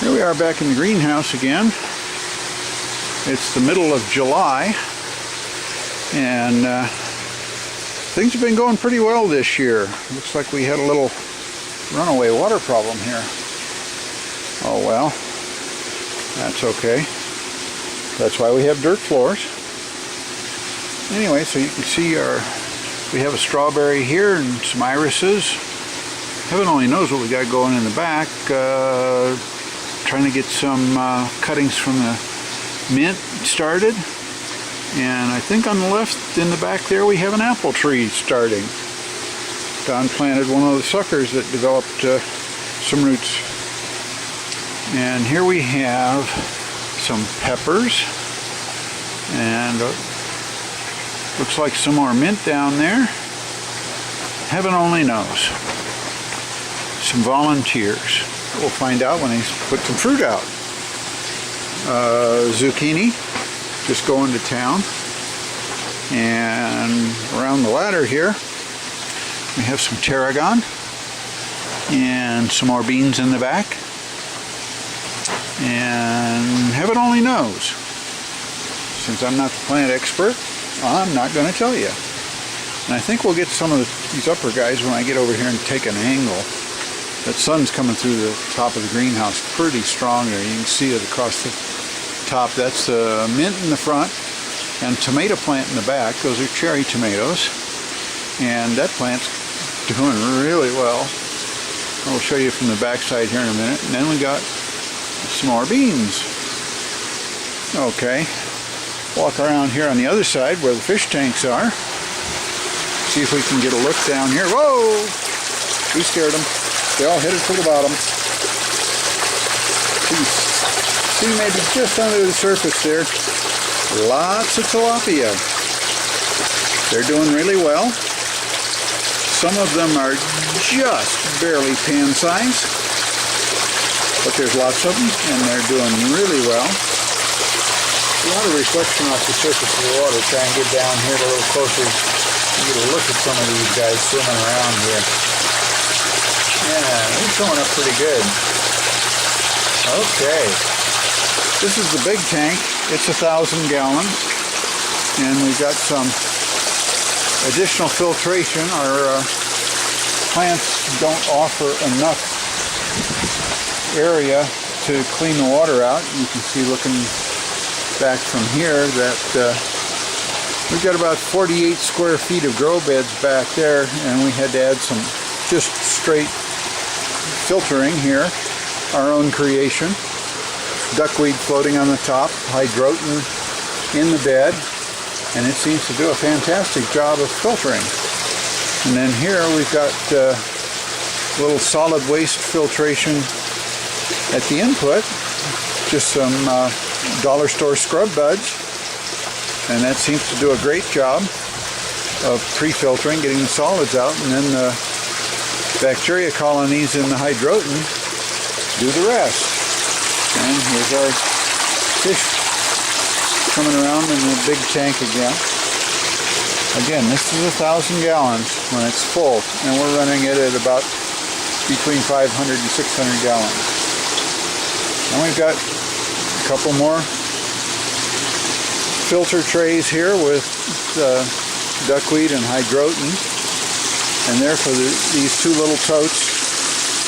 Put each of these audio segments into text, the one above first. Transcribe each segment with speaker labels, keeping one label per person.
Speaker 1: Here we are back in the greenhouse again. It's the middle of July, and things have been going pretty well this year. Looks like we had a little runaway water problem here. Oh well, that's okay. That's why we have dirt floors. Anyway, so you can see we have a strawberry here and some irises. Heaven only knows what we got going in the back. Trying to get some cuttings from the mint started. And I think on the left in the back there we have an apple tree starting. Don planted one of the suckers that developed some roots. And here we have some peppers. And looks like some more mint down there. Heaven only knows. Some volunteers. We'll find out when they put some fruit out. Zucchini, just going to town. And around the ladder here, we have some tarragon and some more beans in the back. And heaven only knows. Since I'm not the plant expert, I'm not going to tell you. And I think we'll get some of these upper guys when I get over here and take an angle. That sun's coming through the top of the greenhouse pretty strong there. You can see it across the top. That's the mint in the front and tomato plant in the back. Those are cherry tomatoes. And that plant's doing really well. I'll show you from the back side here in a minute. And then we got some more beans. Okay. Walk around here on the other side where the fish tanks are. See if we can get a look down here. Whoa! We scared them. They all headed for the bottom. See maybe just under the surface there. Lots of tilapia. They're doing really well. Some of them are just barely pan size. But there's lots of them and they're doing really well. A lot of reflection off the surface of the water. Try and get down here a little closer. Get a look at some of these guys swimming around here. Yeah, they're showing up pretty good. Okay. This is the big tank. It's 1,000 gallons. And we've got some additional filtration. Our plants don't offer enough area to clean the water out. You can see looking back from here that we've got about 48 square feet of grow beds back there, and we had to add some just straight filtering here, our own creation. Duckweed floating on the top, hydroton in the bed, and it seems to do a fantastic job of filtering. And then here we've got little solid waste filtration at the input, just some dollar store scrub buds, and that seems to do a great job of pre-filtering, getting the solids out, and then the bacteria colonies in the hydroton do the rest. And here's our fish coming around in the big tank again. Again, this is 1,000 gallons when it's full, and we're running it at about between 500 and 600 gallons. And we've got a couple more filter trays here with duckweed and hydroton. And there for these two little totes,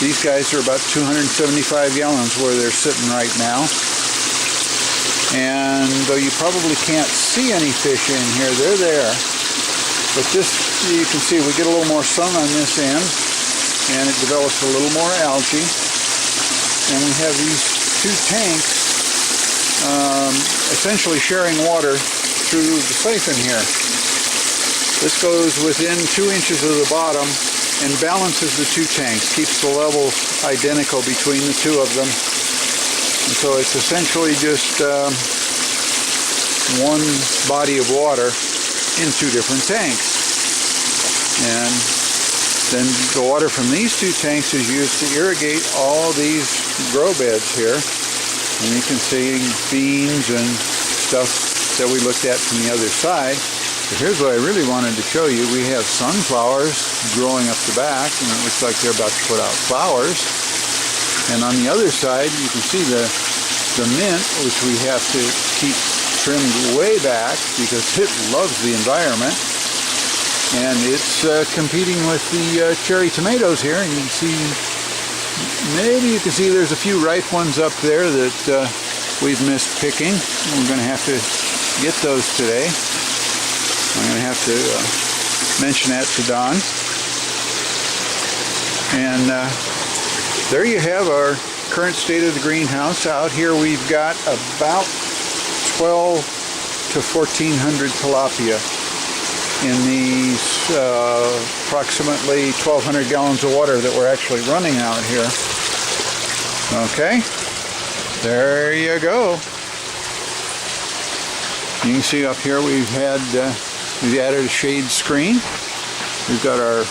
Speaker 1: these guys are about 275 gallons where they're sitting right now. And though you probably can't see any fish in here, they're there. But this, you can see, we get a little more sun on this end, and it develops a little more algae. And we have these two tanks essentially sharing water through the siphon here. This goes within 2 inches of the bottom and balances the two tanks, keeps the level identical between the two of them. And so it's essentially just one body of water in two different tanks. And then the water from these two tanks is used to irrigate all these grow beds here. And you can see beans and stuff that we looked at from the other side. But here's what I really wanted to show you. We have sunflowers growing up the back, and it looks like they're about to put out flowers. And on the other side, you can see the mint, which we have to keep trimmed way back because it loves the environment. And it's competing with the cherry tomatoes here. And you can see, maybe you can see there's a few ripe ones up there that we've missed picking. We're going to have to get those today. I'm going to have to mention that to Don. And there you have our current state of the greenhouse. Out here we've got about 12 to 1,400 tilapia in these approximately 1,200 gallons of water that we're actually running out here. Okay, there you go. You can see up here we've added a shade screen. We've got our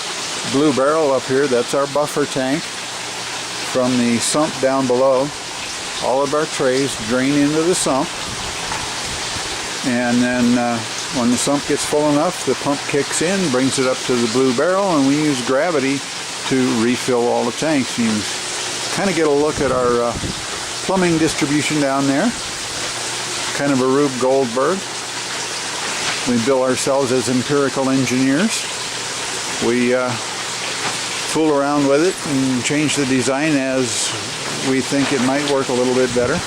Speaker 1: blue barrel up here. That's our buffer tank from the sump down below. All of our trays drain into the sump, and then when the sump gets full enough, the pump kicks in, brings it up to the blue barrel, and we use gravity to refill all the tanks. You kind of get a look at our plumbing distribution down there. Kind of a Rube Goldberg. We bill ourselves as empirical engineers. We fool around with it and change the design as we think it might work a little bit better.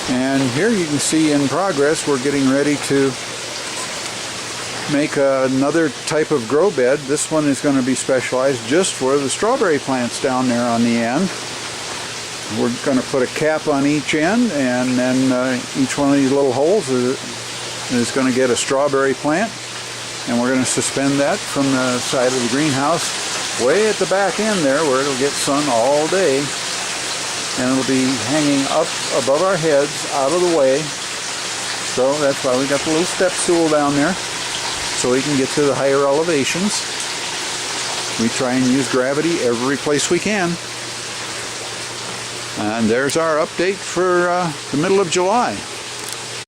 Speaker 1: And here you can see in progress, we're getting ready to make another type of grow bed. This one is going to be specialized just for the strawberry plants down there on the end. We're going to put a cap on each end, and then each one of these little holes is going to get a strawberry plant, and we're going to suspend that from the side of the greenhouse way at the back end there where it'll get sun all day, and it'll be hanging up above our heads out of the way. So that's why we got the little step stool down there, so we can get to the higher elevations. We try and use gravity every place we can. And there's our update for the middle of July.